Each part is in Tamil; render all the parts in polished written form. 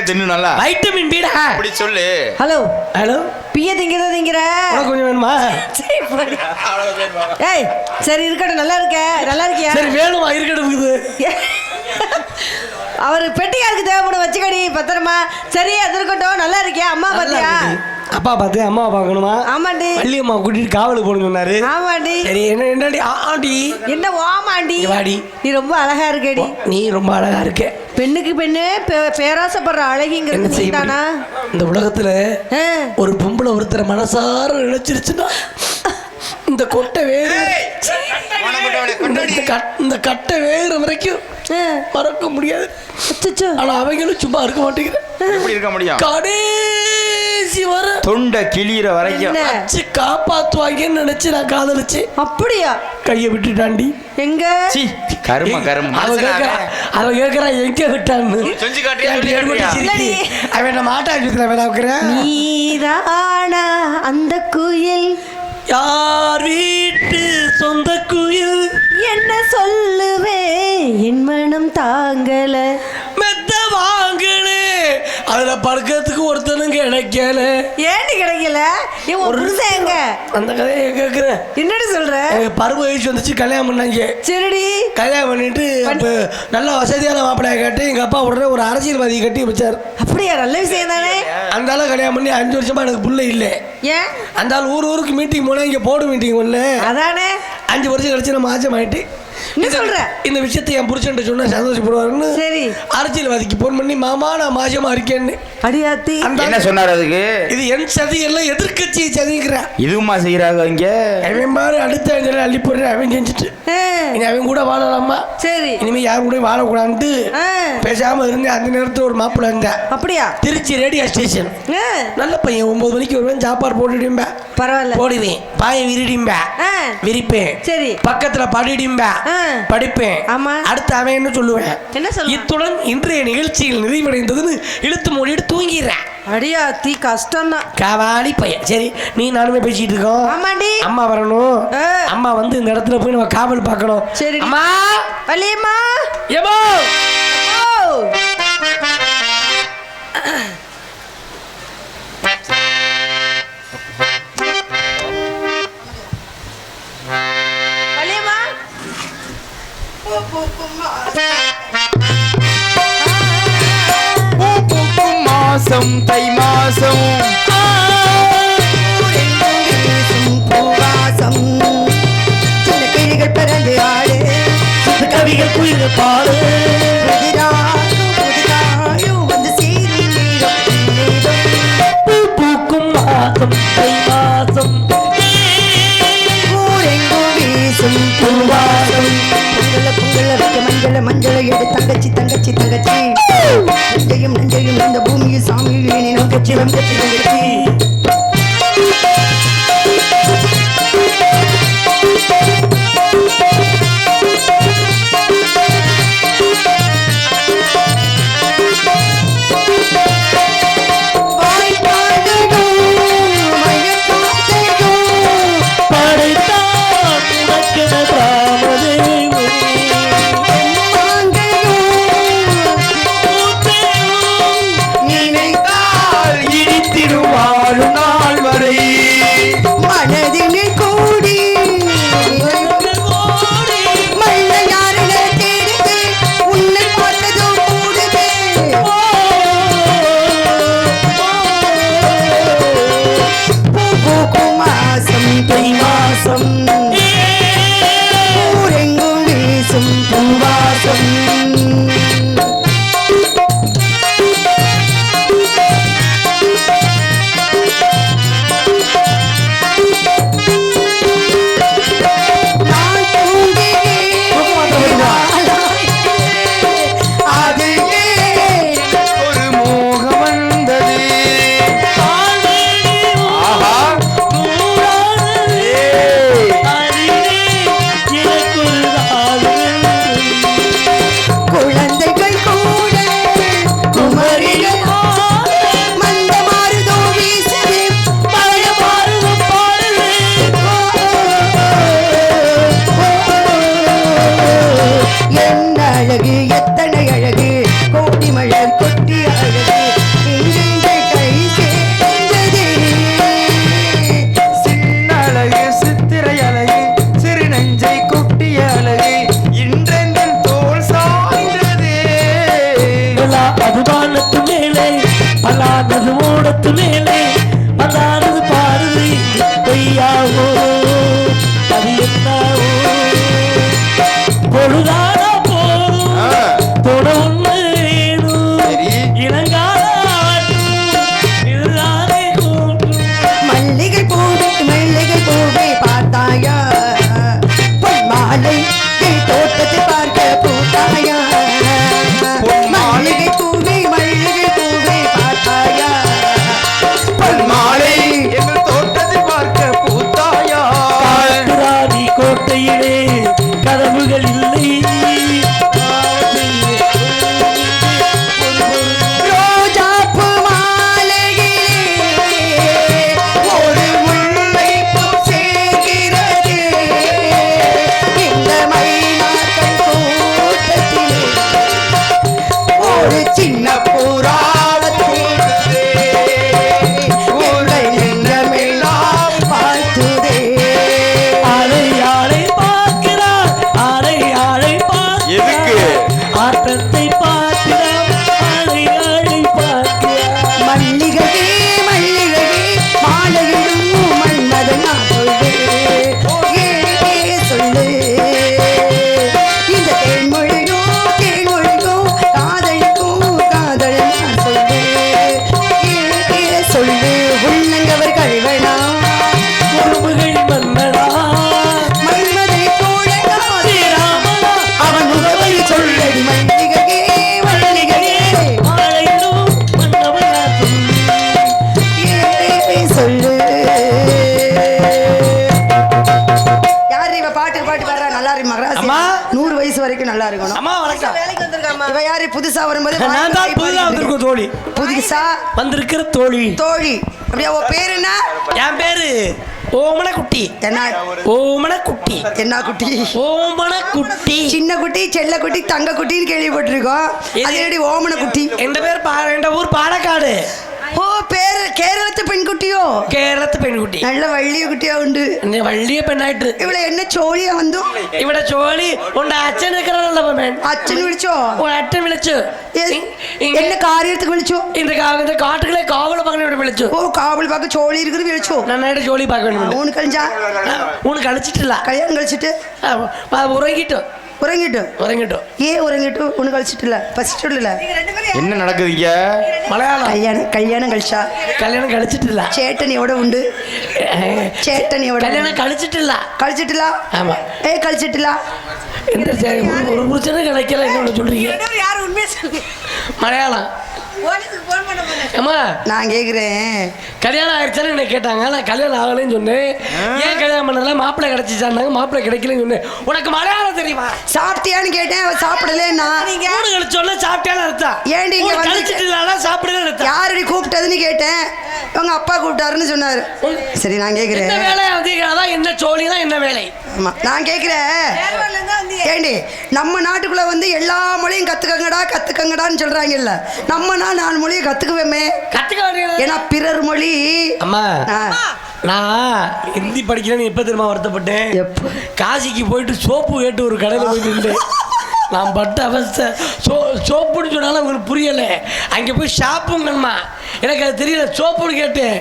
தின்னு நல்லா. வைட்டமின் பீடா அப்படி சொல்லு. ஹலோ ஹலோ பிய திங்கிறத கொஞ்சம் வேணுமா? ஏய் சரி இருக்கட்டும். நல்லா இருக்கியா? சரி வேணுமா? இருக்கட்டும். அவர் பெட்டிக்காருக்கு தேவைப்படும் வச்சுக்கடி பத்திரமா. சரி அது இருக்கட்டும். நல்லா இருக்கியா? அம்மா பாத்தியா? அப்பா பார்த்து அம்மாவை பார்க்கணுமா? ஆமாண்டி. வள்ளியம்மா கூட்டிட்டு காவலுக்கு போகணும் சொன்னாரு. ஆமாண்டி. சரி என்னடி ஆண்டி என்ன ஓமாண்டி வாடி. நீ ரொம்ப அழகா இருக்கடி. நீ ரொம்ப அழகா இருக்க. பெண்ணுக்கு பெண்ணு பேராசப்படுற அழகிங்கிறது நீதானா? இந்த உலகத்துல ஒரு பொம்பளை ஒருத்தரை மனசார நினைச்சிருச்சுன்னா இந்த கொட்டை வேறு இந்த கட்டை வேறு வரைக்கும் மறக்க முடியாது. ஆனா அவங்களும் சும்மா இருக்க மாட்டேங்கிறேன். எப்படி இருக்க முடியும்? கடைசி வர தொண்டை கிளியிற வரைக்கும் காப்பாத்துவாங்கன்னு நினைச்சு நான் காதலிச்சு. அப்படியா? கையை விட்டுட்டாண்டி. எங்க கரும அவ கேக்குறா எங்க விட்டான்னு. அவன் நம்ம ஆட்டாச்சுல வேணாக்குறேன். நீதானா அந்த குயில்? யார் வீட்டு சொந்த குயில்? என்ன சொல்லுவே என் மனம் தாங்கல. மெத்த வாங்கலே அதுல படுக்கிறதுக்கு ஒருத்தனும் கிடைக்கல. ஏன்னு கிடைக்கல? ஒரு எங்க அந்த கதையை கேட்கிறேன். என்னடி சொல்ற? பருவ வயசு வந்துச்சு, கல்யாணம் பண்ணாங்க. சரிடி. கல்யாணம் பண்ணிட்டு நல்ல வசதியான மாப்பிள்ளைய கேட்டு எங்க அப்பா உடனே ஒரு அரசியல்வாதி கட்டி வச்சார். அப்படியா? நல்ல விஷயம் தானே. அந்த ஆளு கல்யாணம் பண்ணி 5 வருஷமா எனக்கு புள்ள இல்லை. ஏன்? அந்த ஆள் ஊருக்கு மீட்டிங் போனா இங்க போர்டு மீட்டிங் ஒண்ணு. அதானே 5 வருஷம் கழிச்சு நம்ம ஆச்சம் ஆயிட்டு இந்த விஷயத்தை என் புருஷன் சொன்னா சந்தோஷப்படுவாருன்னு சரி அரசியல்வாதிக்கு போன் பண்ணி மாமா நான் மாசமா இருக்கேன்னு. அடியாத்தி என்ன சொன்னார் அதுக்கு? இது என் சதி எல்லாம் எதிர்கட்சி சதிக்கிறேன். இதுமா செய்யறாங்க இங்க. அவன் பாரு அடுத்த அள்ளி போடுற அவன் செஞ்சுட்டு இனி அவன் கூட வாழலாமா? சரி இனிமே யாரும் கூட வாழக்கூடாதுன்ட்டு பேசாம இருந்து அந்த நேரத்தில் ஒரு மாப்பிள்ள இருந்தேன். அப்படியா? Trichy radio station. நல்ல பையன் 9 மணிக்கு வருவேன், சாப்பாடு போட்டுடும்பா. பரவாயில்ல போடுவேன். பாயை விரிடிம்பா விரிப்பேன். சரி பக்கத்துல படிடிம்பா படிப்பேன். ஆமா அடுத்து அவன் என்ன சொல்லுவேன்? என்ன சொல்ல? இத்துடன் இன்றைய நிகழ்ச்சியில் நிறைவடைந்ததுன்னு இழுத்து மூடிட்டு தூங்கிறேன். அடியாத்தி கஷ்டம் தான். காவாலி பையன். சரி நீ நானுமே பேசிட்டு இருக்கோம். ஆமாண்டி. அம்மா வரணும். அம்மா வந்து இந்த இடத்துல போய் நம்ம காவல் பார்க்கணும். சரி அம்மா வள்ளியம்மா எபோ மாசம் தை மாசம் சின்ன கிளிகள் பிறந்து ஆடு, கவிகள் குயில்கள் பாடு, வந்து சீரி பூக்கும் மாசம் தை மாசம் ஊரெங்கும் வீசும் பூவாசம். மஞ்சள மஞ்சள எடு தங்கச்சி தங்கச்சி தங்கச்சி நெஞ்சையும் நெஞ்சையும் இந்த பூமியில் சாமியில் நங்கச்சி நங்கச்சி தங்கச்சி. ஆனது மூடத்து மேலே வந்தானது பாடுது பொய்யாவோ அது என்னாவோ பொழுதானா போதும் தொட ஒண்ணு வேணும் இளங்கால இதுதானே கூட்டும் மல்லிகை பூவே பார்த்தாயா பொன்மாலை தோட்டத்தை பார்க்க பூத்தாயா மல்லிகை பூவே பார்த்தாயா பொன்மாலை எங்கள் தோட்டத்தை பார்க்க பூத்தாயா ராணி கோட்டையிலே கதவுகள் இல்லை ரோஜாப்பூ மாலையிலே ஒரு முல்லை பூ சேர்கிறது இந்த மைனாக்கள் தோட்டத்திலே ஒரு சின்ன புறாவத்திலே உங்கள் நெஞ்சமெல்லாம் வாழ்த்துதே ஆளை ஆளை பார்க்கிறார் ஆளை ஆளை எதுக்கு? பார்க்கிறார் ஆட்டத்தை பார்க்கிறார் ஆளை ஆளை பார்க்கிறார் மல்லிகையே மாலையிடும் மன்மதன் நான் சொல்லு இந்த தேன்மொழியும் காதலிக்கும் நான் சொல்லு உள்ளங்கவர் கழ்வனா உறவுகள் மன்னடா மன்மதை போல ஸ்ரீராமனா அவன் உறவை சொல்லடி மல்லிகையே ஆளையிடும் மன்னவனா சொல்லு யார் இவ பாட்டுக்கு பாட்டு பாடுறா நல்லா இருக்கு மகராசி அம்மா. 100 வயசு வரைக்கும் நல்லா இருக்கணும் அம்மா வணக்கம் இவ யாரு புதுசா வரும்போது நான் தான் புதுசா வந்திருக்கோம் தோழி புதுசா வந்திருக்கிற தோழி தோழி அப்படியா உன் பேர் என்ன என் பேரு ஓமனக்குட்டி என்ன ஓமனக்குட்டி என்ன குட்டி ஓமனக்குட்டி சின்ன குட்டி செல்ல குட்டி தங்க குட்டின்னு கேள்விப்பட்டிருக்கோம் அது எப்படி ஓமன குட்டி எந்த ஊர் பாலக்காடு ஓ பேர் கேரளத்து பெண் குட்டியோ കേരളത്തെ പെൺകുട്ടി நல்ல വള്ളിയ കുട്ടിയാ ഉണ്ട് വലിയ പെണ്ണായിട്ട് ഇവിടെ എന്നെ ചോളിയാ വന്നു ഇവിടെ ജോലി ഉണ്ട് അച്ഛൻ നിൽക്കണല്ലോ അച്ഛൻ വിളിച്ചോ അച്ഛൻ വിളിച്ചു എന്നെ കാര്യത്തേക്ക് വിളിച്ചോ இந்த காட்டுகளே காவல் பக்கம் ഇവിടെ വിളിച്ചു ഓ കാവൽ പാക്ക് ചോളി ഇരിക്കുന്നത് വിളിച്ചോ നന്നായിട്ട് ജോലി പാക്കണം ഊണ് കളിച്ചാ ഊണ് കളിച്ചിട്ടില്ല കല്യാണം കളിച്ചിട്ട് ഉറങ്ങിട്ടോ ഉറങ്ങിട്ടോ ഉറങ്ങിട്ടു ഊണ് കളിച്ചിട്ടില്ല പസിച്ചിട്ടില്ല என்ன நடக்குதுங்க മലയാളം കല്യാണം കഴിച്ചാ കല്യാണം കളിച്ചിട്ടില്ല ചേട്ടൻ എവിടെ ഉണ്ട് ചേട്ടൻ എവിടെ കല്യാണം കളിച്ചിട്ടില്ല ആമാ കളിച്ചിട്ടില്ല എന്താ ஒரு பிரச்சனை கிடைக்கல என்ன சொல்றீங்க மலையாளம் அம்மா நான் கேக்குறேன் கல்யாணம் ஆயிடுச்சான்னு என்ன கேட்டாங்க நான் கல்யாணம் ஆகலைன்னு சொன்னேன் ஏன் கல்யாணம் பண்ணல மாப்பிள்ளை கிடைச்சிச்சாங்க மாப்பிள்ளை கிடைக்கலன்னு சொன்னேன் உனக்கு மலையாளம் தெரியுமா சாப்பிட்டியான்னு கேட்டேன் அவ சாப்பிடலன்னா மூணு கழிச்சோன்னா சாப்பிட்டாலும் அர்த்தம் ஏன்டி இங்க கழிச்சிட்டு சாப்பிடல அர்த்தம் யாரடி கூப்பிட்டதுன்னு கேட்டேன் உங்க அப்பா கூப்பிட்டாருன்னு சொன்னாரு சரி நான் கேக்குறேன் என்ன வேலை அதான் என்ன சோழினா என்ன வேலை ஆமா நான் கேக்குறேன் ஏண்டி நம்ம நாட்டுக்குள்ள வந்து எல்லா மொழியும் கத்துக்கங்கடான்னு சொல்றாங்கல்ல நம்ம 4 மொழியை கத்துக்குவேமே ஏன்னா பிறர் மொழி அம்மா நான் ஹிந்தி படிக்கிறேன்னு எப்ப தெரியுமா வருத்தப்பட்டேன் காசிக்கு போயிட்டு சோப்பு கேட்டு ஒரு கடையில் போயிட்டு நான் பட்ட அவஸ்தை சோப்புன்னு சொன்னாலும் உங்களுக்கு புரியலை அங்கே போய் ஷாப்புங்கம்மா எனக்கு அது தெரியல சோப்புன்னு கேட்டேன்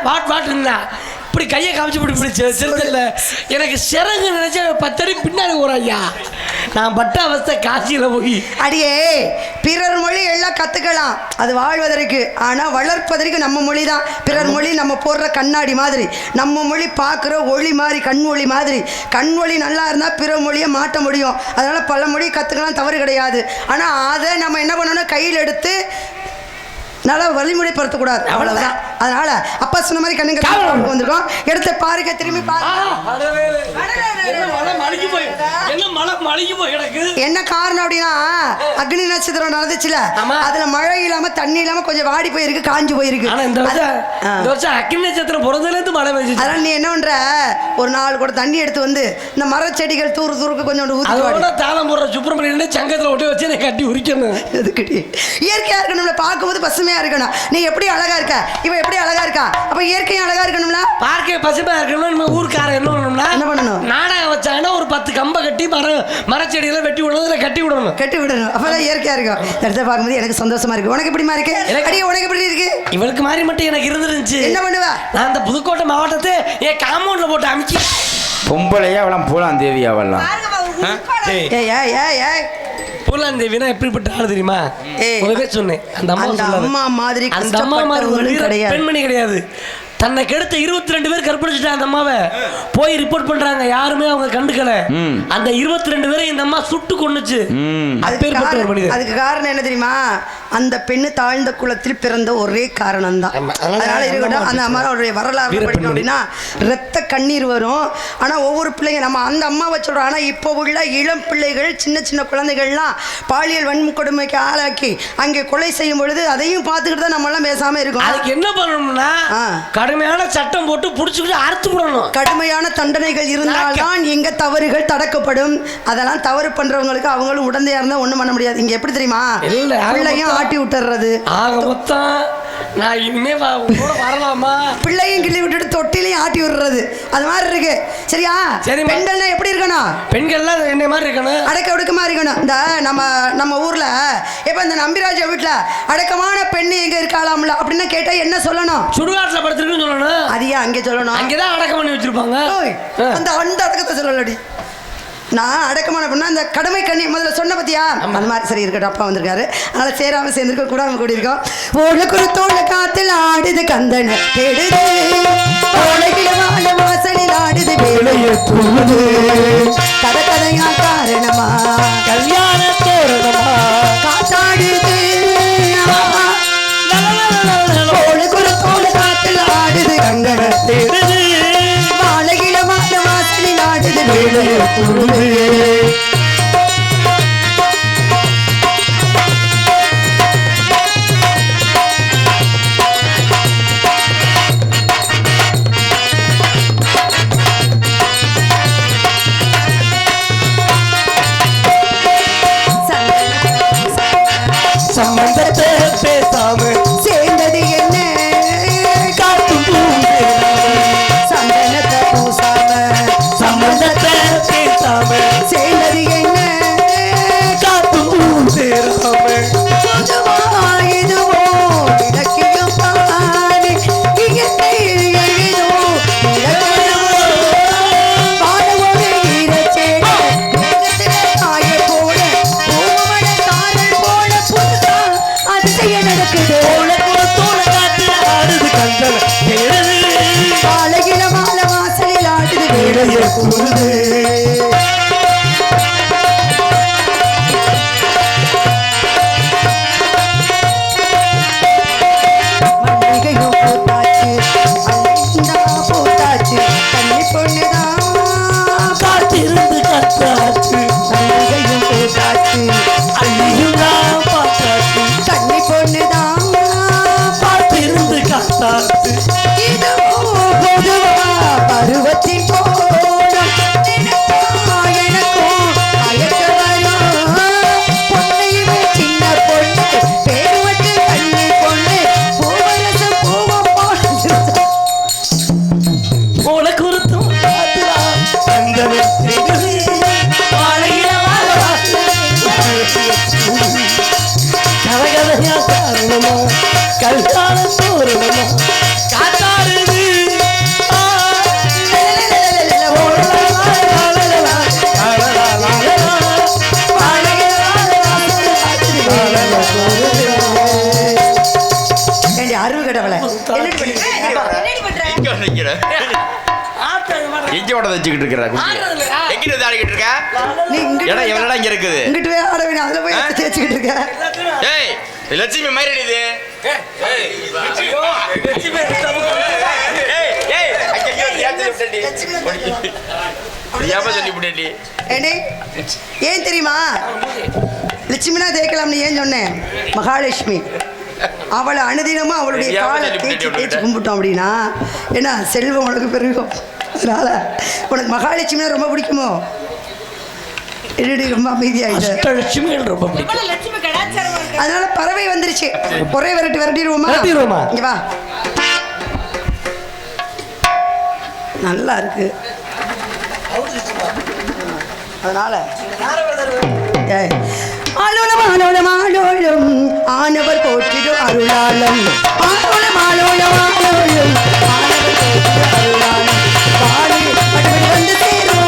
வாட் இருந்தா இப்படி கையை காமிச்சு இப்படி செலுத்தல எனக்கு சிறகு நினைச்ச 10 அடி பின்னாடி ஐயா நான் பட்ட அவஸ்தை காசியில் போய் அடியே பிறர் மொழி எல்லாம் கற்றுக்கலாம் அது வாழ்வதற்கு ஆனால் வளர்ப்பதற்கு நம்ம மொழி தான் பிறர் மொழி நம்ம போடுற கண்ணாடி மாதிரி நம்ம மொழி பார்க்குற ஒளி மாதிரி கண் ஒளி மாதிரி கண் ஒளி நல்லா இருந்தால் பிற மொழியை மாட்ட முடியும் அதனால் பல மொழி கற்றுக்கலாம் தவறு கிடையாது ஆனால் அதை நம்ம என்ன பண்ணணும் கையில் எடுத்து நல்லா வழிமுறைப்படுத்தக்கூடாது அவ்வளவுதான் அதனால அப்பா சொன்ன மாதிரி கண்ணுங்க வந்திருக்கோம் எடுத்து பாருங்க திரும்பி என்ன காரணம் அப்படின்னா அக்னி நட்சத்திரம் நடந்துச்சுல அதுல மழை இல்லாம தண்ணி இல்லாம கொஞ்சம் வாடி போயிருக்கு காஞ்சு போயிருக்கு அக்னி நட்சத்திரம் பிறந்ததுல இருந்து மழை பெய்யுது அதனால நீ என்ன பண்ற ஒரு 4 கூட தண்ணி எடுத்து வந்து இந்த மரச்செடிகள் தூருக்கு கொஞ்சம் ஊத்தி தாளம் போடுற சுப்பிரமணியன் சங்கத்துல ஒட்டி வச்சு கட்டி உரிக்கணும் இயற்கையா இருக்கு நம்மளை பார்க்கும்போது பசுமையா இருக்கணும் நீ எப்படி அழகா இருக்க இவ எப்படி அழகா இருக்கா? அப்ப இயற்கையும் அழகா இருக்கணும்ல? பார்க்க பசுமையா இருக்கணும். நம்ம ஊர்க்காரன் என்ன பண்ணணும்னா என்ன பண்ணணும்? நாடகம் வச்சாங்கன்னா ஒரு 10 கம்பை கட்டி மரச்செடிகளை வெட்டி விடணும், கட்டி விடணும். கட்டி விடணும். அப்பதான் இயற்கையா இருக்கும். இடத்த பார்க்கும்போது எனக்கு சந்தோஷமா இருக்கு. உனக்கு எப்படிமா இருக்கு? அடியே உனக்கு எப்படி இருக்கு? இவளுக்கு மாதிரி மட்டும் எனக்கு இருந்துருந்துச்சு. என்ன பண்ணுவ? நான் அந்த புதுக்கோட்டை மாவட்டத்தை என் காம்பவுண்ட்ல போட்டு அமைச்சு பொம்பளையா அவளாம் பூலாம் தேவி அவளாம். பூலாந்தேவினா எப்படிப்பட்ட ஆளு தெரியுமா? சொன்னேன் அந்த அம்மா மாதிரி அந்த அம்மா மாதிரி கிடையாது, பெண்மணி கிடையாது. தன்னை கெடுத்த 22 பேர் கற்பழிச்சுட்டாங்க. அந்த அம்மாவை போய் ரிப்போர்ட் பண்றாங்க, யாருமே அவங்க கண்டுக்கல. அந்த 22 பேரை இந்த அம்மா சுட்டு கொன்னுச்சு. அதுக்கு காரணம் என்ன தெரியுமா? அந்த பெண்ணு தாழ்ந்த குலத்தில் பிறந்த ஒரே காரணம் தான். அதனால இருக்கட்டும். அந்த அம்மாவுடைய வரலாறு படிக்கணும் அப்படின்னா ரத்த கண்ணீர் வரும். ஆனா ஒவ்வொரு பிள்ளைங்க நம்ம அந்த அம்மாவை சொல்றோம். ஆனா இப்போ உள்ள இளம் பிள்ளைகள், சின்ன சின்ன குழந்தைகள்லாம் பாலியல் வன்கொடுமைக்கு ஆளாக்கி அங்கே கொலை செய்யும் பொழுது அதையும் பார்த்துக்கிட்டு தான் நம்ம எல்லாம் பேசாம இருக்கோம். அதுக்கு என்ன பண்ணணும்னா கடுமையான சட்டம் போட்டு புடிச்சுக்கிட்டு அறுத்து விடணும். கடுமையான தண்டனைகள் இருந்தால்தான் இங்க தவறுகள் தடுக்கப்படும். அதெல்லாம் தவறு பண்றவங்களுக்கு அவங்களும் உடந்தையா இருந்தா ஒண்ணும் பண்ண முடியாது. இங்க எப்படி தெரியுமா? பிள்ளையும் ஆட்டி விட்டுறது. ஆக மொத்தம் நான் இனிமே வரலாமா? பிள்ளையும் கிள்ளி விட்டுட்டு தொட்டிலையும் ஆட்டி விடுறது. அது மாதிரி இருக்கு. சரியா? பெண்கள்னா எப்படி இருக்கணும்? பெண்கள்லாம் என்ன மாதிரி இருக்கணும்? அடக்க ஒடுக்கமா இருக்கணும். இந்த நம்ம ஊர்ல இப்ப இந்த நம்பிராஜ வீட்டுல அடக்கமான பெண்ணு எங்க இருக்காளாம்ல அப்படின்னு கேட்டா என்ன சொல்லணும்? சுடுகாட்டுல படுத்துருக்குன்னு சொல்லணும். அதையா அங்கே சொல்லணும்? அங்கேதான் அடக்கம் பண்ணி வச்சிருப்பாங்க. அந்த அடக்கத்தை சொல்லலடி. நான் அடக்கமான பண்ணா அந்த கடமை கண்ணி முதல்ல சொன்ன பத்தியா? அந்த மாதிரி சரி இருக்கட்டும். அப்பா வந்திருக்காரு, அதனால சேராம சேர்ந்துருக்க கூடாம கூடி இருக்கோம். ஓடுக்குரு தோழ காத்தில் ஆடுது கந்தன தேடுது, ஓலைகில வாழ வாசலில் ஆடுது வேலையை தூது, கதை கதையா காரணமா கல்யாண தோரணமா காத்தாடுது, ஓடுக்குரு தோழ காத்தில் ஆடுது கந்தன தேடுது, வாழகில வாழ வாசலில் ஆடுது வேலையை தூது. சம்பந்தத்தை பேசாம சேர்ந்தது என்ன? காத்து சந்தனத்தை பூசாம சம்பந்தத்தை பேசாம சேர்ந்தது என்ன? காத்து சேராம இதுவோ இலக்கியம் பாரு இயற்கை எழுதோ பாடவோடு ஈரச்சேட ஆய போல பூமட தாரல் போல புதுசா அதிசயம் நடக்குது. ஆடுது கந்தன பாலகில மால வாசலில் ஆடுது வேலையை கூடுது. மல்லிகையும் போட்டாச்சு அண்ணா போட்டாச்சு கண்ணி பொண்ணுதான் காத்திருந்து கத்தாச்சு. மல்லிகையும் போட்டாச்சு அள்ளியும் பார்த்தாச்சு கண்ணி பொண்ணுதான் பார்த்திருந்து கத்தாச்சு. இது பொதுவா பருவத்தின் போடும் எனக்கும் அயக்க வரும். பொண்ணையுமே சின்ன பொண்ணு பேருவட்டு கண்ணி பொண்ணு பூவரசம் பூவம் போல குருத்தும் கலகலையா காரணமா கல்யாண தோரணமா காத்தாடுது. அறிவு கேட்டவள லட்சுமி மாதிரி ஏன் தெரியுமா? லட்சுமினா தேய்க்கலாம்னு ஏன் சொன்னேன்? மகாலட்சுமி அவளை அனுதினமும் அவளுடைய காலை தேய்ச்சி தேய்ச்சி கும்பிட்டோம் அப்படின்னா ஏன்னா செல்வம் உனக்கு பெருகும். அதனால உனக்கு மகாலட்சுமினா ரொம்ப பிடிக்குமோ? என்னடி ரொம்ப அமைதியாயிட்டு ரொம்ப பிடிக்கும். அதனால பறவை வந்துருச்சு. ஒரே விரட்டிடுவோமா? இங்க வா. நல்லா இருக்கு. அதனால ஆலோலம் ஆலோலம் ஆலோலம் ஆனவர் போற்றிடும் அருளாளம். ஆலோலம் ஆலோலம் ஆலோலம் ஆனவர் போற்றிடும் அருளாளம். பாடி படுபடி வந்து சேரும்.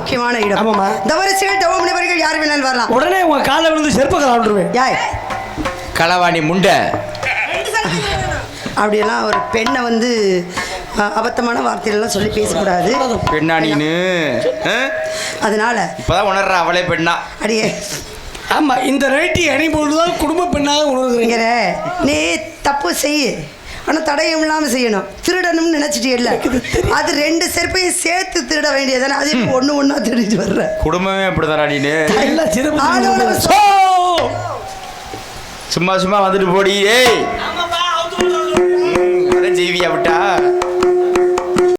முக்கியமான இடம். ஆமாமா. தவரிசிகள் தவமுனிவர்கள் யார் வேணாலும் வரலாம். உடனே உங்க காலை விழுந்து செருப்பு கலாண்டுருவேன். யாய் களவாணி முண்டை. அப்படியெல்லாம் ஒரு பெண்ணை வந்து அபத்தமான வார்த்தைகள்லாம் சொல்லி பேசக்கூடாது. பெண்ணானின்னு அதனால இப்பதான் உணர்ற அவளே பெண்ணா. அடியே ஆமா, இந்த ரைட்டி அணிபோதுதான் குடும்ப பெண்ணாக உணர்கிறீங்க. நீ தப்பு செய்ய, ஆனால் தடயம் இல்லாமல் செய்யணும். திருடணும்னு நினைச்சிட்டே இல்லை, அது 2 செருப்பையும் சேர்த்து திருட வேண்டியதானே. அது இப்போ ஒண்ணா திருடிட்டு வர்ற குடும்பமே அப்படிதான். நீனு சும்மா வந்துட்டு போடி. ஏய் செய்வியா விட்டா